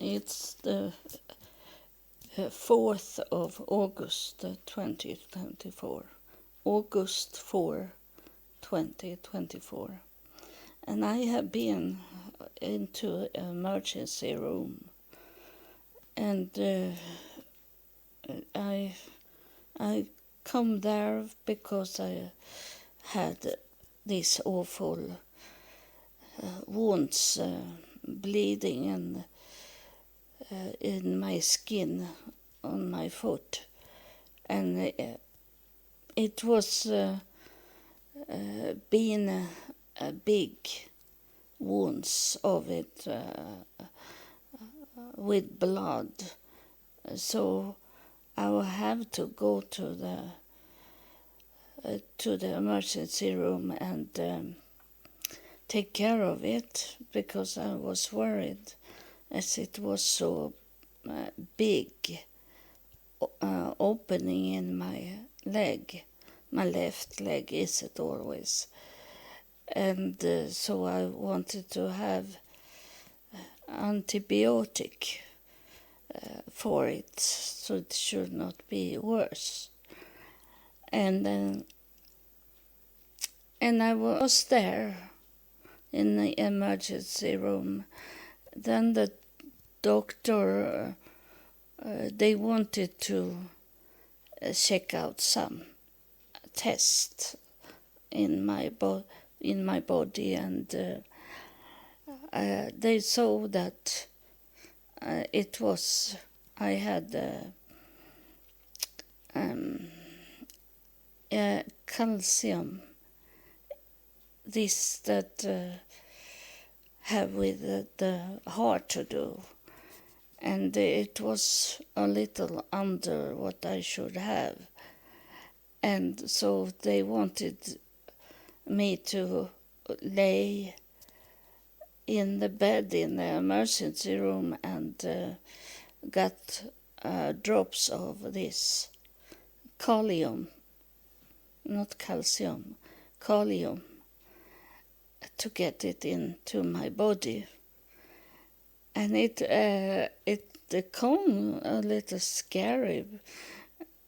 It's the 4th of August 2024. August 4, 2024. And I have been into emergency room, and I come there because I had these awful wounds, bleeding and in my skin on my foot, and it was been a big wounds of it with blood, so I will have to go to the emergency room and take care of it, because I was worried, as it was so big opening in my leg. My left leg, is it always? And so I wanted to have antibiotic for it, so it should not be worse. And I was there in the emergency room. Then the doctor, they wanted to check out some test in my body, and they saw that I had calcium, this that have with the heart to do, and it was a little under what I should have, and so they wanted me to lay in the bed in the emergency room and got drops of this calcium, not calcium, calcium, to get it into my body. And it became a little scary.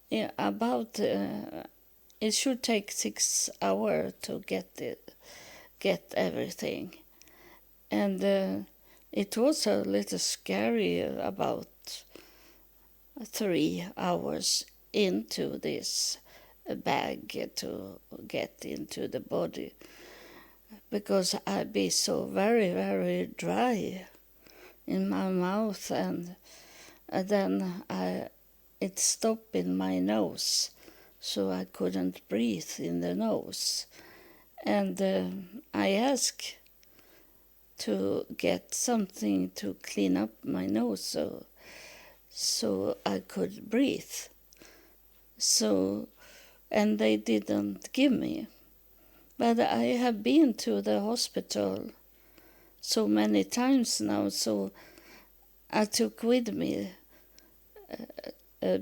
Yeah, about it should take 6 hours to get everything, and it was a little scary about 3 hours into this bag to get into the body, because I'd be so very, very dry in my mouth, and then it stopped in my nose, so I couldn't breathe in the nose. And I asked to get something to clean up my nose so I could breathe. So, and they didn't give me. But I have been to the hospital so many times now, so I took with me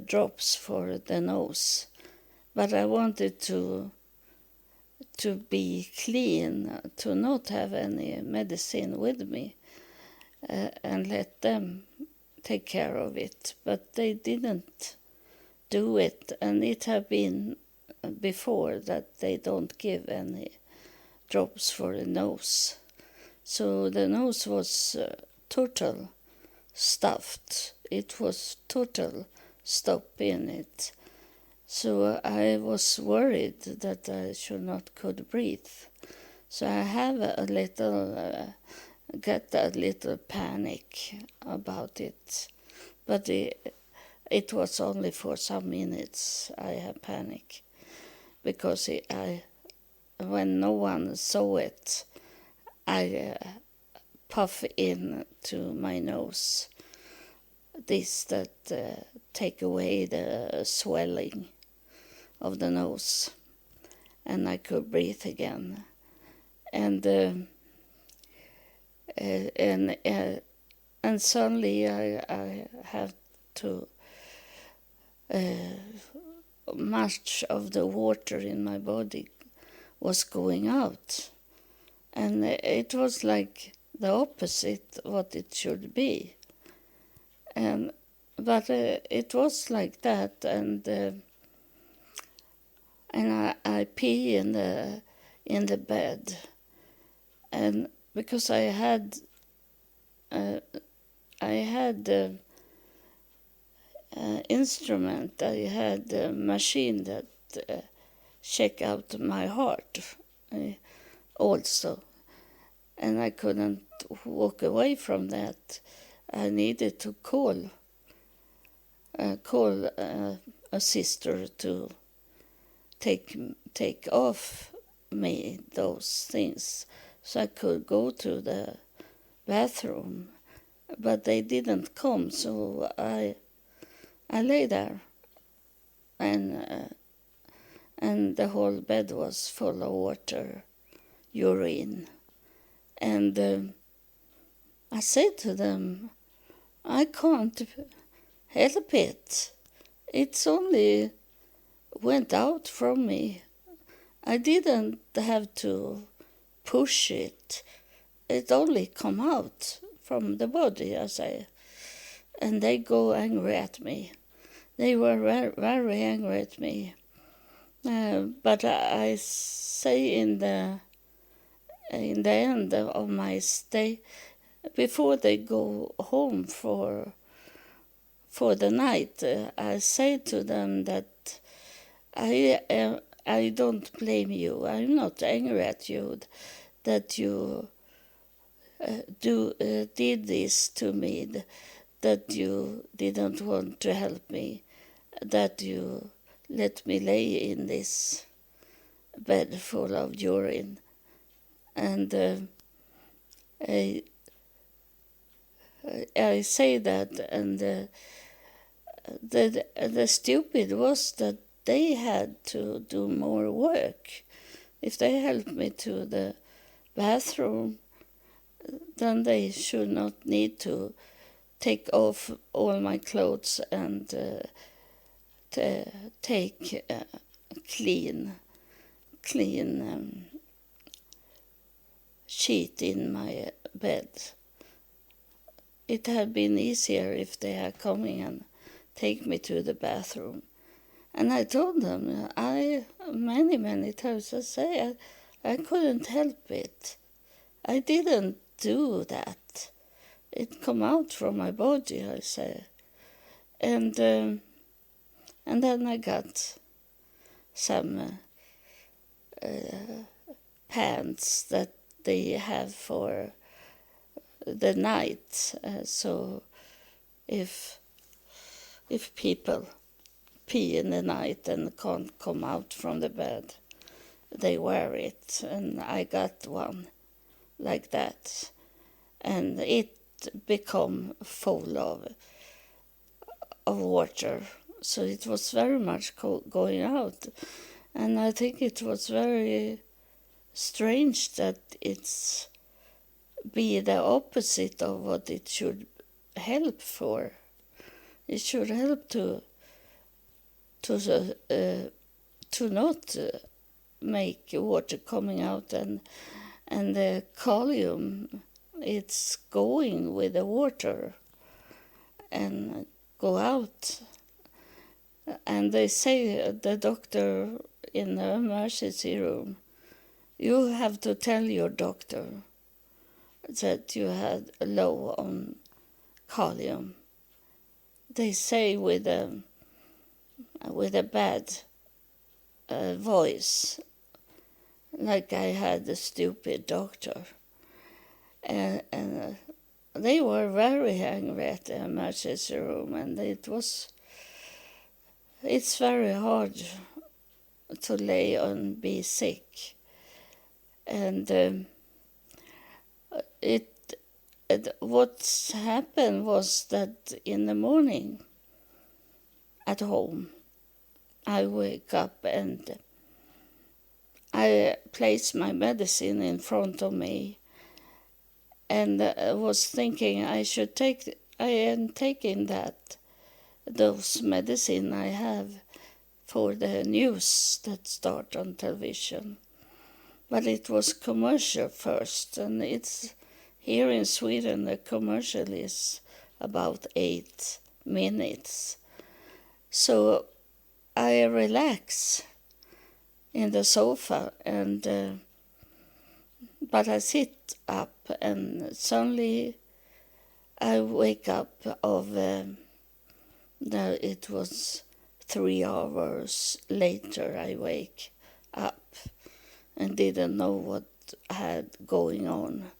drops for the nose. But I wanted to be clean, to not have any medicine with me, and let them take care of it. But they didn't do it, and it have been before that they don't give any drops for the nose. So the nose was total stuffed. It was total stop in it. So I was worried that I should not could breathe. So I have got a little panic about it. But it was only for some minutes I had panic, because when no one saw it, I puff in to my nose this that take away the swelling of the nose, and I could breathe again. And suddenly I have to much of the water in my body was going out, and it was like the opposite what it should be. and but it was like that, and I pee in the bed, and because I had instrument, I had a machine that check out my heart also, and I couldn't walk away from that. I needed to call a sister to take off me those things, so I could go to the bathroom. But they didn't come, so I lay there, and the whole bed was full of water, urine, and I said to them, I can't help it. It's only went out from me. I didn't have to push it. It only come out from the body, I say. And they go angry at me. They were very, very angry at me. But I say in the end of my stay, before they go home for the night, I say to them that I don't blame you. I'm not angry at you that you did this to me, that you didn't want to help me, that you let me lay in this bed full of urine. And I say that, and the stupid was that they had to do more work. If they helped me to the bathroom, then they should not need to take off all my clothes and take clean sheet in my bed. It had been easier if they had come in and take me to the bathroom. And I told them, many times I say, I couldn't help it. I didn't do that. It come out from my body, I say. And then I got some pants that they have for the night. So if people pee in the night and can't come out from the bed, they wear it. And I got one like that. And it become full of water. So it was very much going out. And I think it was very strange that it's be the opposite of what it should help for. It should help to not make water coming out, and the column, it's going with the water and go out. And they say, the doctor in the emergency room, you have to tell your doctor that you had low on kalium. They say with a bad voice, like I had a stupid doctor. And they were very angry at the emergency room, and it's very hard to lay and be sick. And what happened was that in the morning at home, I wake up and I place my medicine in front of me, and I was thinking I am taking those medicine I have for the news that start on television. But it was commercial first, and it's here in Sweden the commercial is about 8 minutes. So I relax in the sofa, but I sit up, and suddenly I wake up it was 3 hours later I wake up and didn't know what I had going on.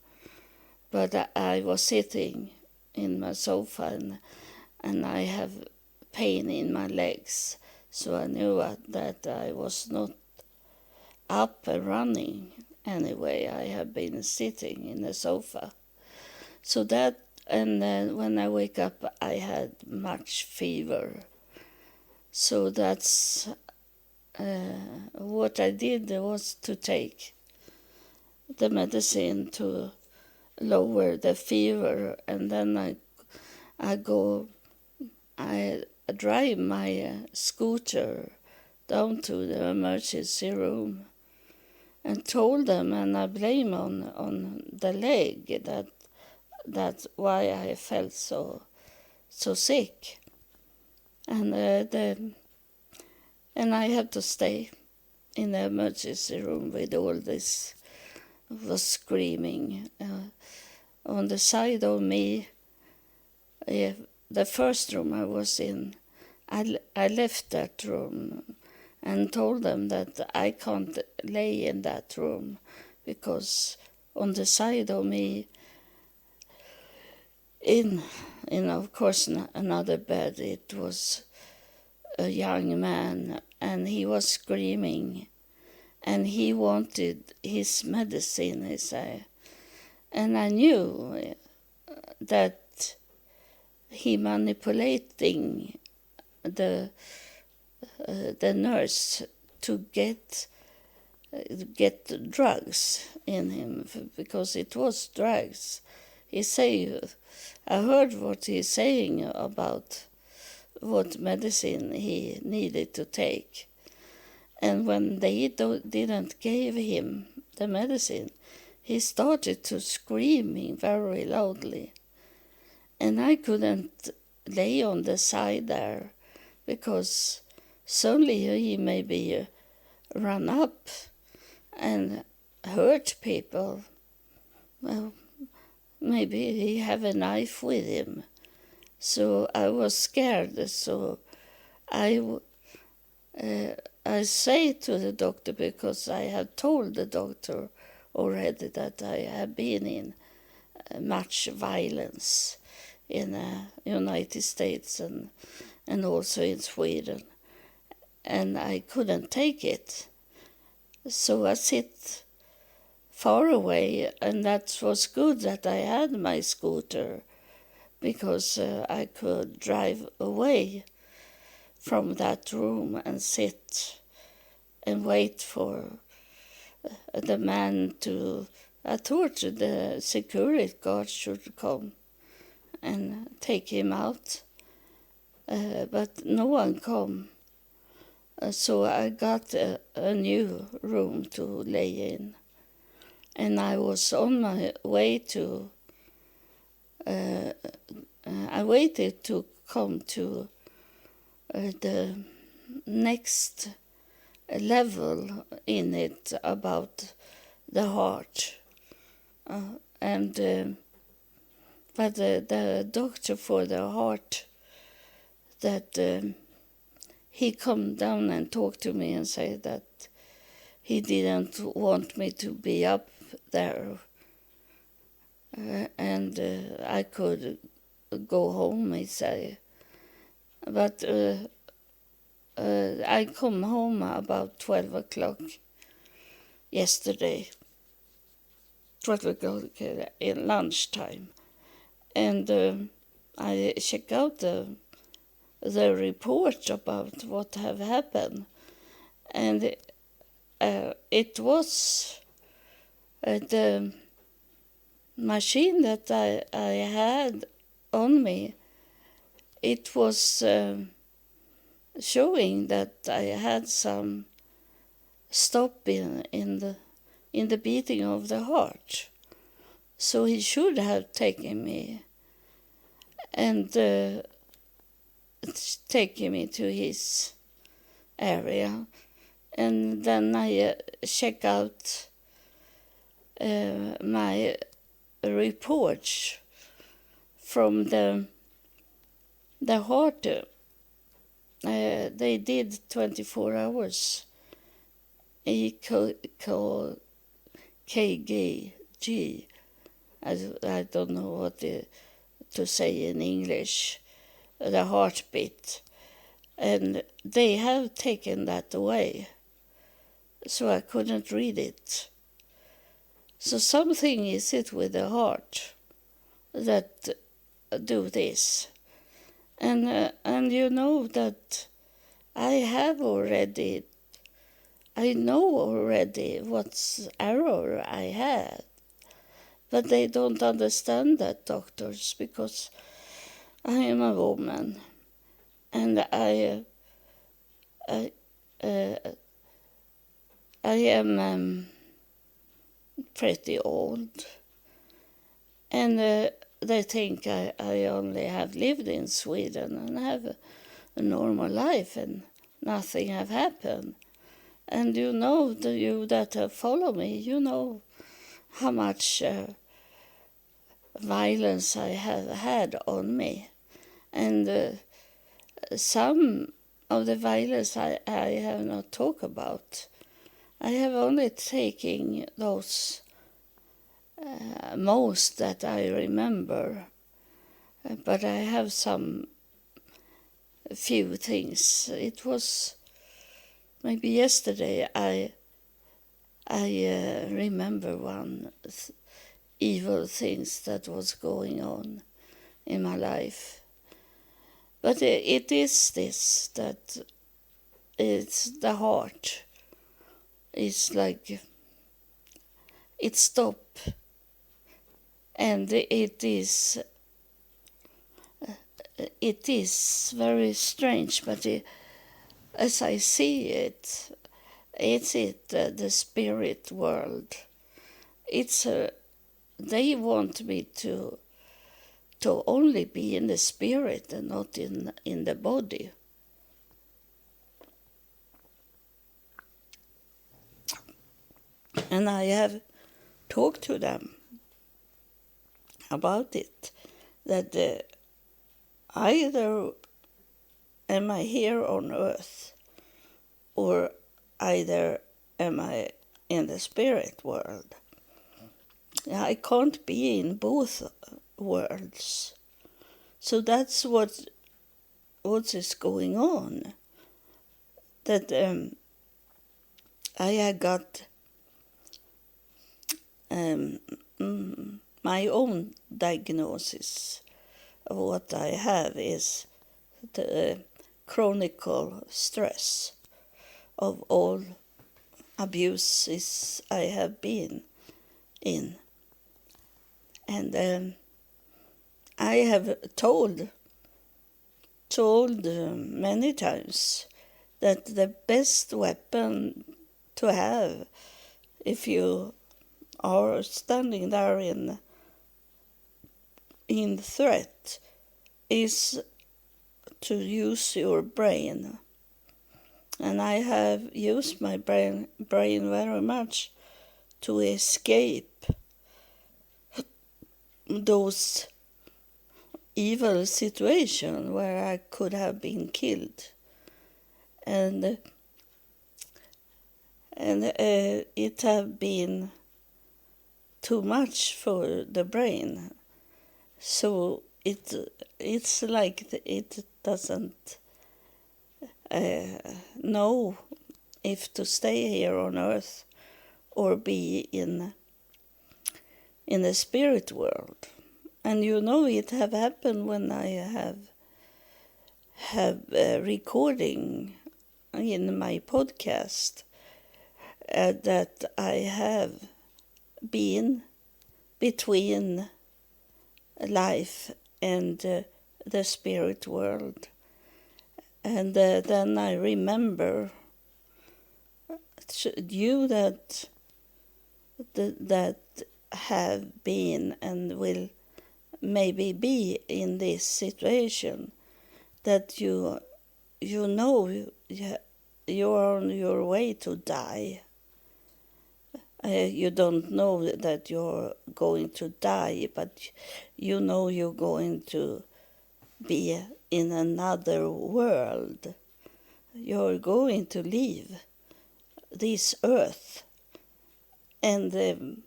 But I was sitting in my sofa, and I have pain in my legs, so I knew that I was not up and running anyway. I have been sitting in the sofa. So that, and then when I wake up, I had much fever. So that's what I did was to take the medicine to lower the fever, and then I drive my scooter down to the emergency room and told them, and I blame on the leg, that's why I felt so sick, and I had to stay in the emergency room with all this was screaming on the side of me. The first room I was in, I left that room and told them that I can't lay in that room because on the side of me, in of course another bed, it was a young man, and he was screaming, and he wanted his medicine, he said. And I knew that he manipulating the nurse to get drugs in him, because it was drugs. I heard what he's saying about what medicine he needed to take. And when they didn't give him the medicine, he started to screaming very loudly. And I couldn't lay on the side there, because suddenly he maybe run up and hurt people. Well, maybe he have a knife with him. So I was scared. So I say to the doctor, because I had told the doctor already that I have been in much violence in the United States and also in Sweden, and I couldn't take it. So I sit far away, and that was good that I had my scooter, because I could drive away from that room and sit and wait for the man to... I thought the security guard should come and take him out, but no one come. So I got a new room to lay in, and I was on my way to... I waited to come to the next level in it about the heart. But the doctor for the heart, that he come down and talked to me and said that he didn't want me to be up there, and I could go home, he said. But I come home about 12 o'clock yesterday, 12 o'clock in lunchtime, and I check out the report about what have happened, and it was the machine that I had on me. It was showing that I had some stop in the beating of the heart. So he should have taken me. and taking me to his area. And then I check out my reports from the heart. They did 24 hours EKG. I don't know what to say in English, the heartbeat. And they have taken that away, so I couldn't read it. So something is it with the heart that do this. And you know that I know already what's error I had. But they don't understand that, doctors, because I am a woman, and I am pretty old, and they think I only have lived in Sweden and have a normal life, and nothing have happened. And you know, you that follow me, you know how much violence I have had on me. And some of the violence I have not talked about. I have only taken those most that I remember. But I have a few things. It was maybe yesterday I remember one evil things that was going on in my life. But it is this, that it's the heart. It's like it stopped, and it is very strange. But as I see it, the spirit world. They want me to only be in the spirit and not in the body. And I have talked to them about it, that either am I here on earth, or either am I in the spirit world. I can't be in both worlds. So that's what is going on. That I had got my own diagnosis of what I have is the chronic stress of all abuses I have been in. And I have told many times that the best weapon to have if you are standing there in threat is to use your brain. And I have used my brain very much to escape those evil situations where I could have been killed. And it have been too much for the brain. So it's like it doesn't know if to stay here on earth or be in the spirit world. And you know, it have happened when I have recording in my podcast that I have been between life and the spirit world. And then I remember you that have been and will maybe be in this situation that you know you're on your way to die. You don't know that you're going to die, but you know you're going to be in another world. You're going to leave this earth. And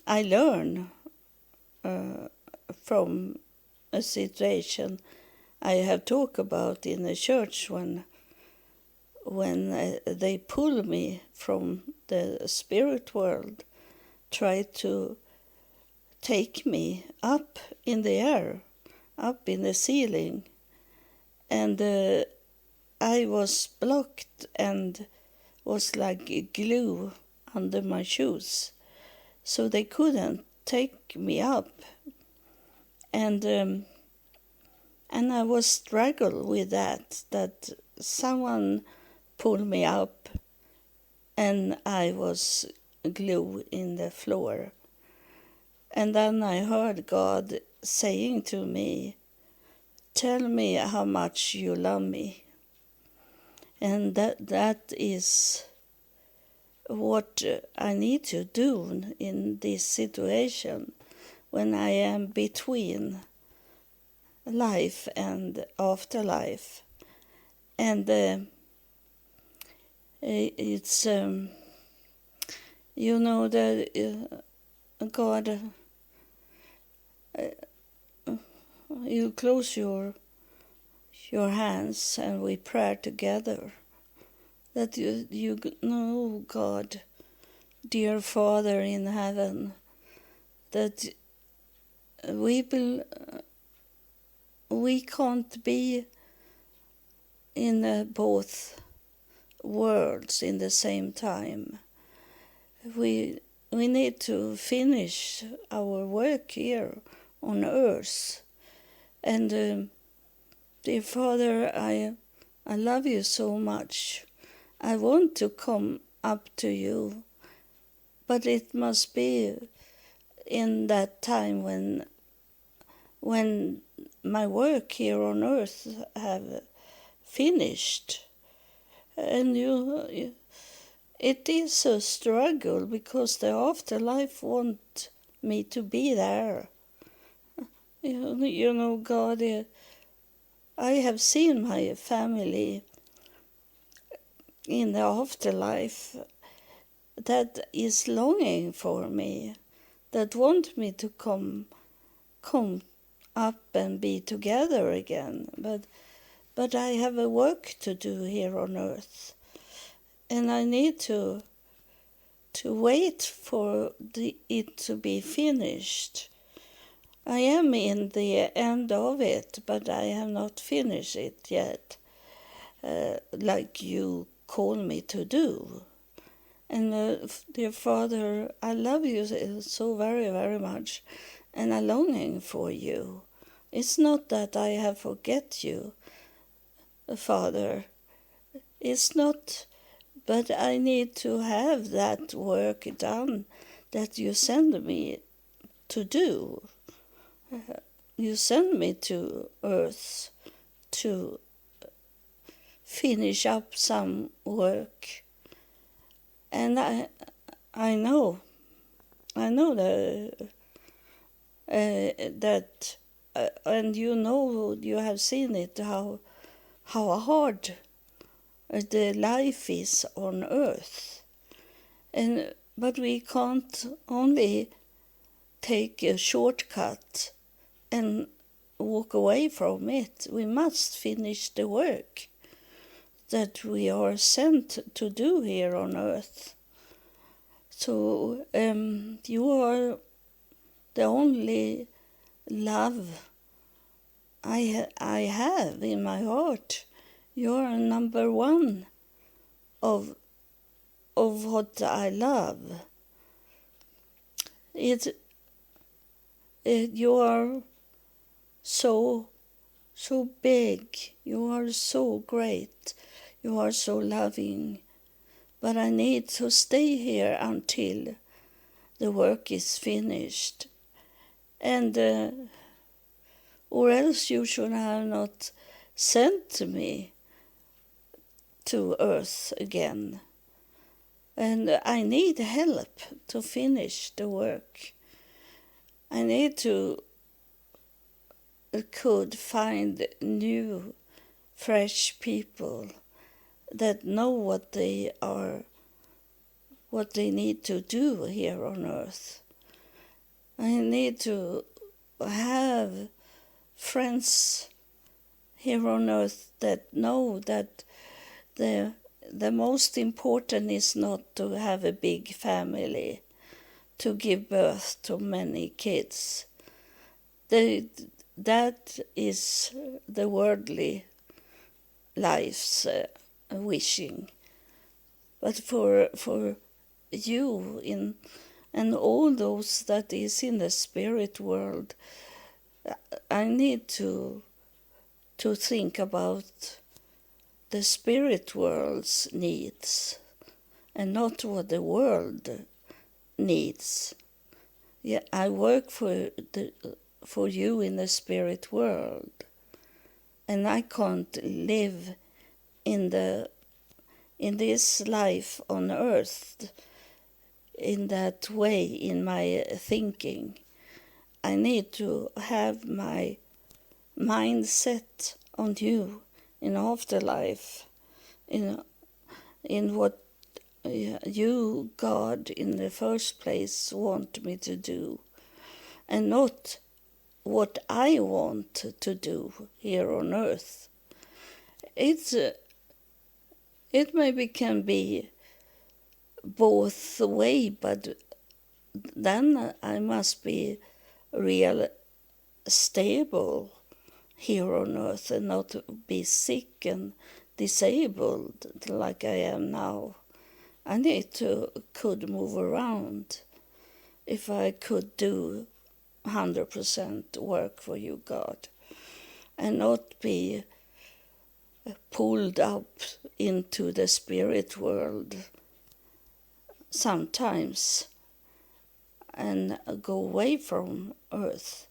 I learn from a situation I have talked about in the church when they pull me from the spirit world, try to take me up in the air, up in the ceiling, and I was blocked and was like glue under my shoes, so they couldn't take me up, and I was struggle with that someone pulled me up and I was glue in the floor. And then I heard God saying to me, "Tell me how much you love me." And that is what I need to do in this situation when I am between life and afterlife. And it's that God, you close your hands and we pray together, that you know, God, dear Father in heaven, that we can't be in both worlds in the same time. We need to finish our work here on earth. And dear Father, I love you so much. I want to come up to you, but it must be in that time when my work here on earth have finished. And it is a struggle because the afterlife want me to be there. You know, God, I have seen my family in the afterlife that is longing for me, that want me to come up and be together again. But I have a work to do here on earth, and I need to wait for it to be finished. I am in the end of it, but I have not finished it yet, like you call me to do. And dear Father, I love you so very, very much, and I'm longing for you. It's not that I have forget you, Father. It's not, but I need to have that work done that you send me to do. You send me to earth to finish up some work. And I know that and you have seen it, how hard the life is on earth. But we can't only take a shortcut and walk away from it. We must finish the work that we are sent to do here on earth. So you are the only love I have in my heart. You are number one of what I love. You are so big. You are so great. You are so loving. But I need to stay here until the work is finished. And or else you should have not sent me to earth again. And I need help to finish the work. I need to could find new, fresh people that know what they need to do here on earth. I need to have friends here on earth that know that the most important is not to have a big family, to give birth to many kids. That is the worldly life's wishing. But for you and all those that is in the spirit world, I need to think about the spirit world's needs and not what the world needs. Yeah, I work for you in the spirit world, and I can't live in this life on earth in that way in my thinking. I need to have my mindset on you in afterlife, in what you, God, in the first place want me to do, and not what I want to do here on earth. It maybe can be both the way, but then I must be real stable here on earth and not be sick and disabled like I am now. I need to could move around if I could do 100% work for you, God, and not be pulled up into the spirit world sometimes and go away from earth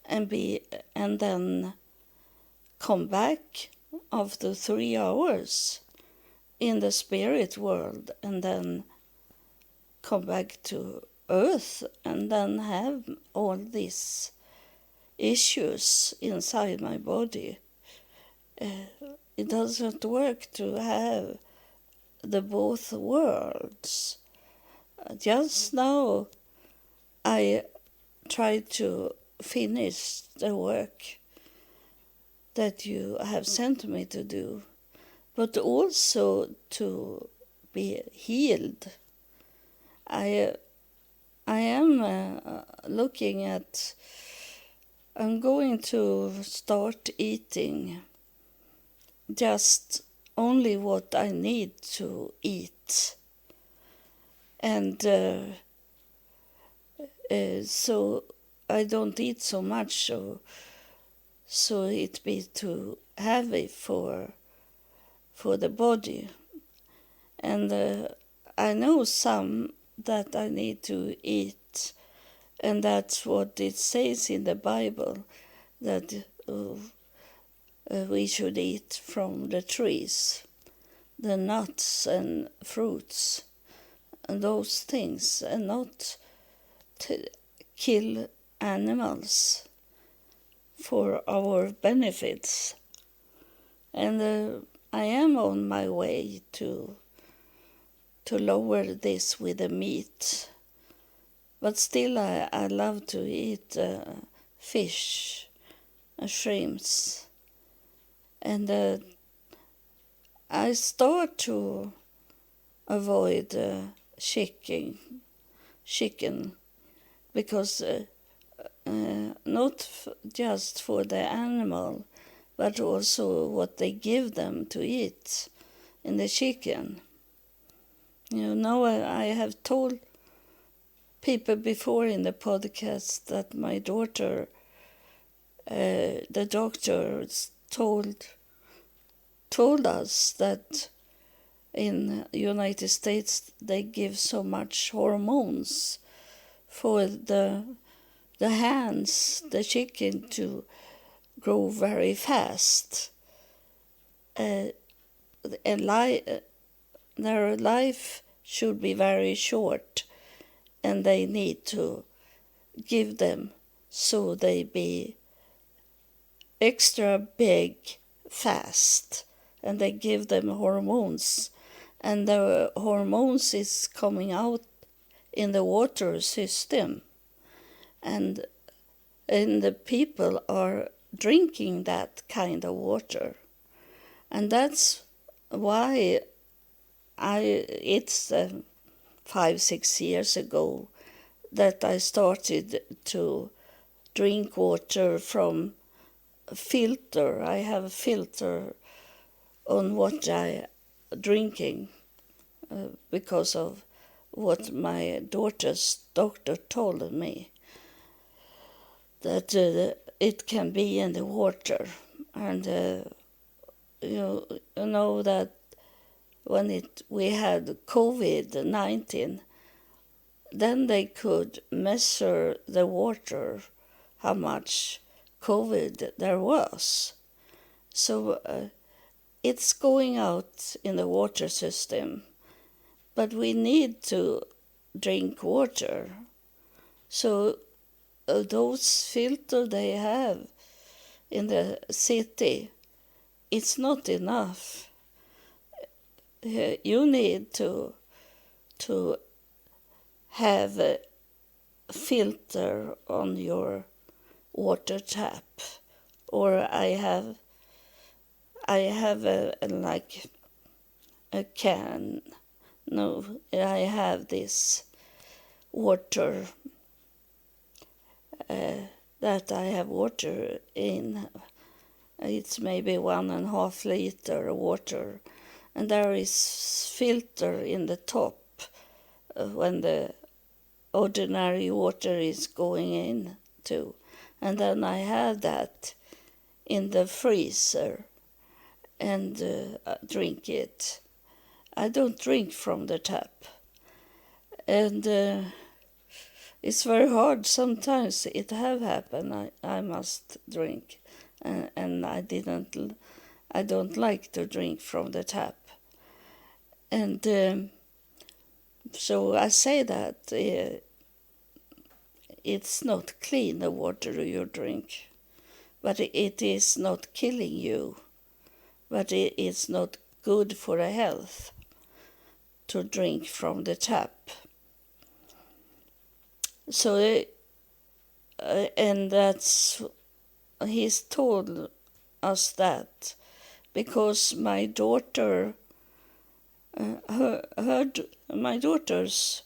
and then come back after 3 hours in the spirit world and then come back to earth and then have all these issues inside my body. It doesn't work to have the both worlds. Just now I tried to finish the work that you have sent me to do, but also to be healed. I am looking at, I'm going to start eating just only what I need to eat. And so I don't eat so much, so it be too heavy for the body. And I know some that I need to eat, and that's what it says in the Bible, that we should eat from the trees, the nuts and fruits, and those things, and not to kill animals for our benefits. And I am on my way to lower this with the meat, but still I love to eat fish and shrimps, and I start to avoid chicken because not just for the animal, but also what they give them to eat in the chicken. You know, I have told people before in the podcast that my daughter, the doctors told us that in the United States they give so much hormones for the the chicken to grow very fast. And their life should be very short, and they need to give them so they be extra big fast, and they give them hormones, and the hormones is coming out in the water system, and the people are drinking that kind of water. And that's why it's 5-6 years ago that I started to drink water from a filter. I have a filter on what I drinking because of what my daughter's doctor told me, that it can be in the water. And you know that when we had COVID-19, then they could measure the water, how much COVID there was. So it's going out in the water system, but we need to drink water. So those filters they have in the city, it's not enough. You need to have a filter on your water tap, or I have like a can. No, I have this water that I have water in. It's maybe 1.5 liter water, and there is filter in the top when the ordinary water is going in too. And then I have that in the freezer and drink it. I don't drink from the tap. And it's very hard. Sometimes it have happened. I must drink. And I don't like to drink from the tap. And so I say that it's not clean, the water you drink, but it is not killing you, but it's not good for the health to drink from the tap. So, and he's told us that because my daughter, my daughter's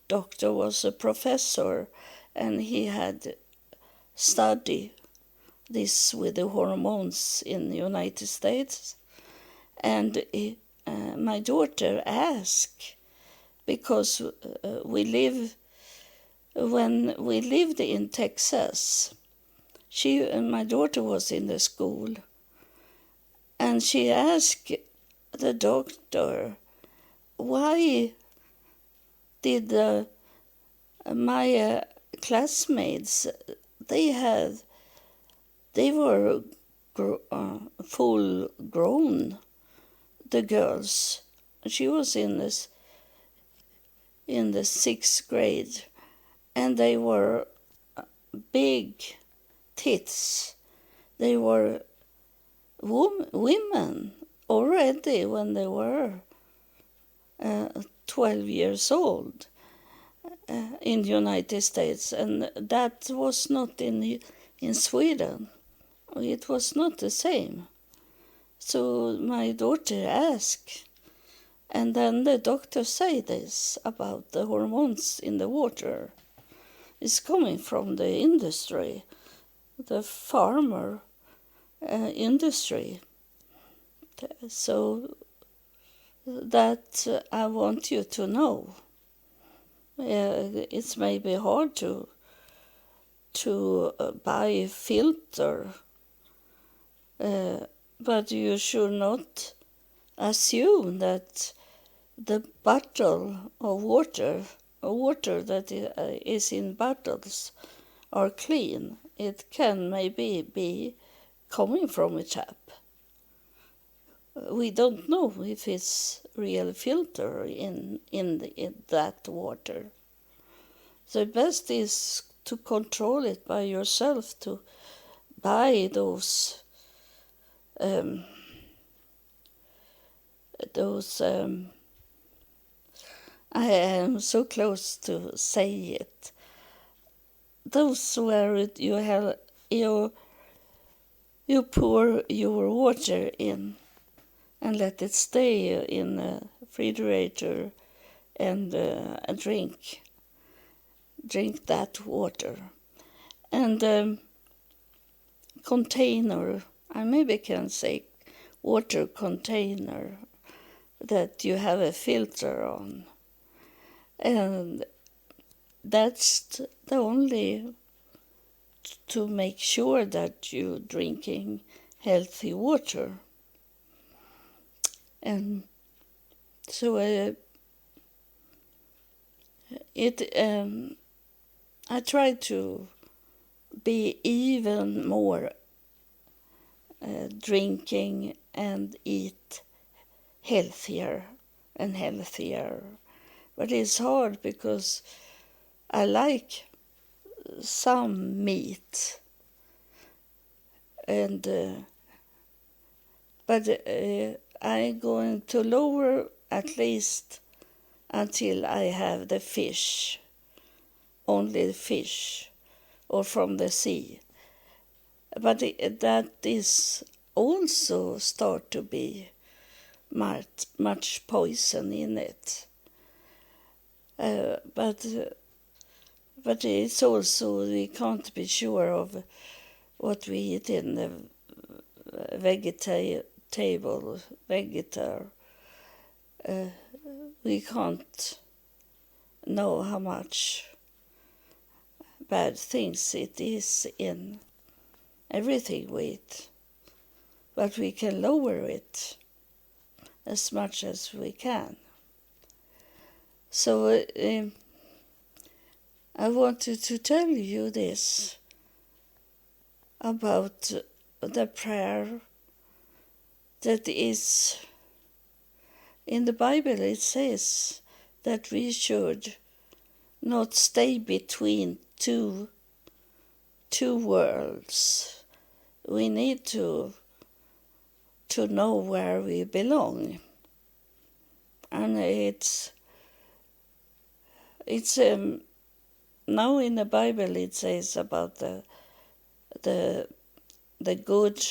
doctor was a professor, and he had studied this with the hormones in the United States. And my daughter asked, because when we lived in Texas, my daughter was in the school, and she asked the doctor, why did my classmates, they were full grown, the girls. She was in the 6th grade, and they were big tits. They were women already when they were 12 years old in the United States, and that was not in Sweden. It was not the same. So my daughter asked, and then the doctor said this about the hormones in the water. It's coming from the industry, the farmer industry. So that I want you to know. It's maybe hard to buy a filter, but you should not assume that the bottle of water that is in bottles, are clean. It can maybe be coming from a tap. We don't know if it's real filter in that water. The best is to control it by yourself, to buy those I am so close to say it. Those where you pour your water in and let it stay in a refrigerator and drink that water. And container, I maybe can say water container that you have a filter on. And that's the only to make sure that you're drinking healthy water. And so I try to be even more drinking and eat healthier and healthier. But it's hard because I like some meat, and but I'm going to lower at least until I have the fish, only the fish, or from the sea. But that is also start to be much poison in it. But it's also, we can't be sure of what we eat in the vegetable. We can't know how much bad things it is in everything we eat. But we can lower it as much as we can. So I wanted to tell you this about the prayer that is in the Bible. It says that we should not stay between two worlds. We need to know where we belong. And it's now in the Bible it says about the good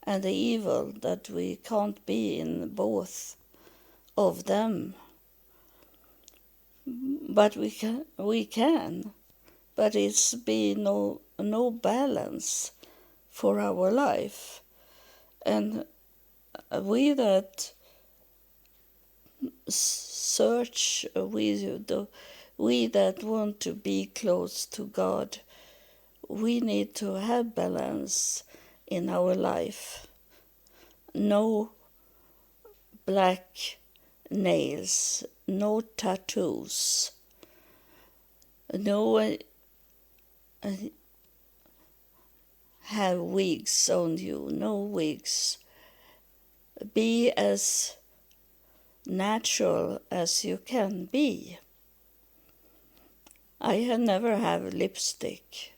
and the evil, that we can't be in both of them. But we can. But it's be no balance for our life. And we that search, we that want to be close to God, we need to have balance in our life. No black nails, no tattoos, no have wigs on you, no wigs. Be as natural as you can be. I have never had lipstick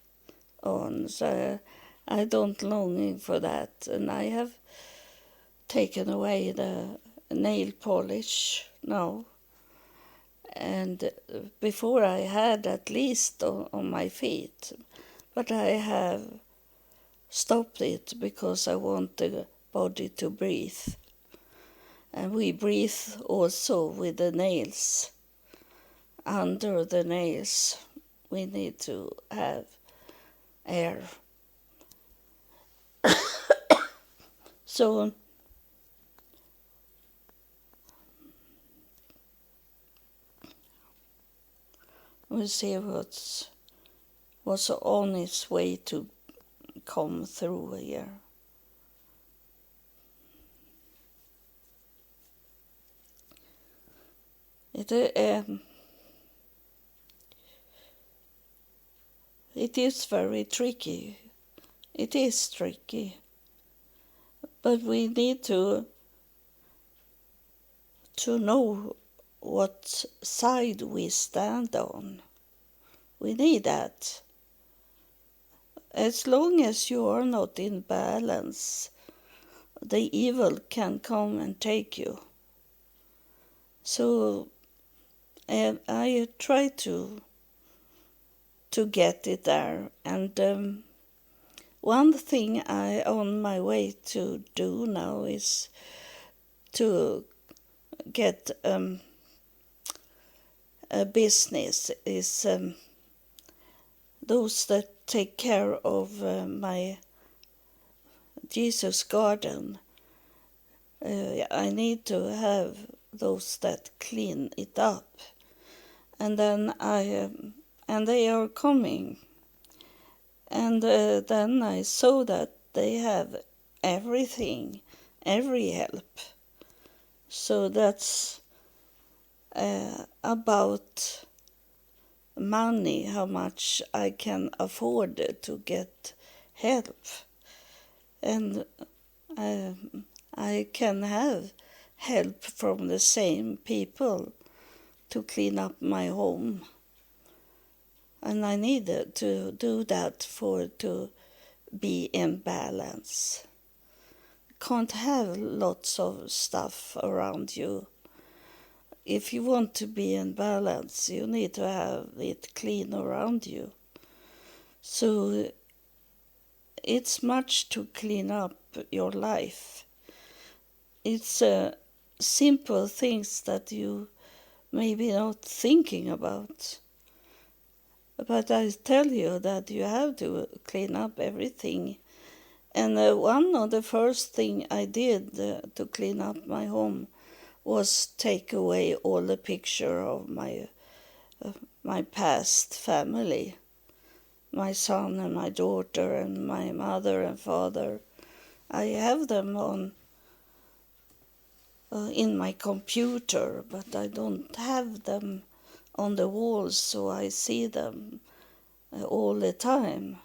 on, so I don't longing for that. And I have taken away the nail polish now. And before I had at least on my feet. But I have stopped it because I want the body to breathe. And we breathe also with the nails. Under the nails, we need to have air. So we'll see what's on its way to come through here. It is very tricky. It is tricky. But we need to know what side we stand on. We need that. As long as you are not in balance, the evil can come and take you. So I try to get it there. And one thing I on my way to do now is to get a business. Is those that take care of my Jesus garden. I need to have those that clean it up, and then and they are coming, and then I saw that they have everything, every help. So that's about money, how much I can afford to get help. And I can have help from the same people to clean up my home. And I needed to do that to be in balance. Can't have lots of stuff around you. If you want to be in balance, you need to have it clean around you. So it's much to clean up your life. It's simple things that you maybe not thinking about. But I tell you that you have to clean up everything. And one of the first thing I did to clean up my home was take away all the picture of my past family. My son and my daughter and my mother and father. I have them on in my computer, but I don't have them on the walls, so I see them all the time.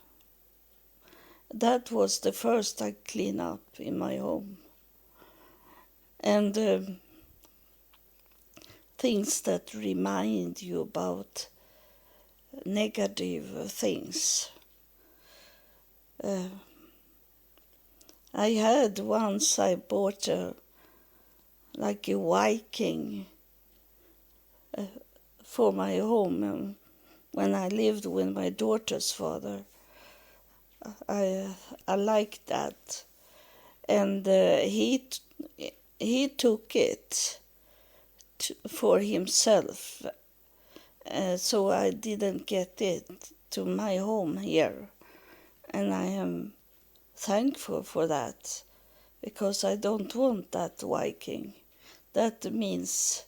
That was the first I cleaned up in my home. And things that remind you about negative things. I had once, I bought a Viking for my home when I lived with my daughter's father. I liked that, and he took it for himself, so I didn't get it to my home here, and I am thankful for that, because I don't want that Viking. That means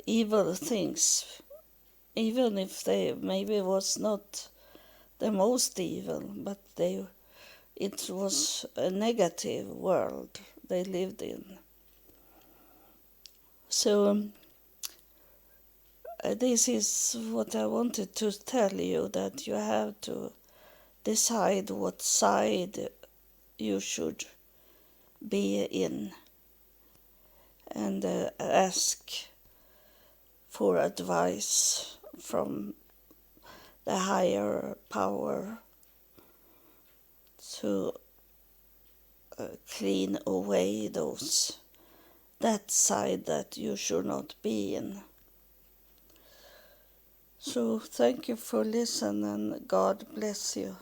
evil things, even if they maybe was not the most evil, but it was a negative world they lived in. So this is what I wanted to tell you, that you have to decide what side you should be in, and ask for advice from the higher power to clean away that side that you should not be in. So thank you for listening, and God bless you.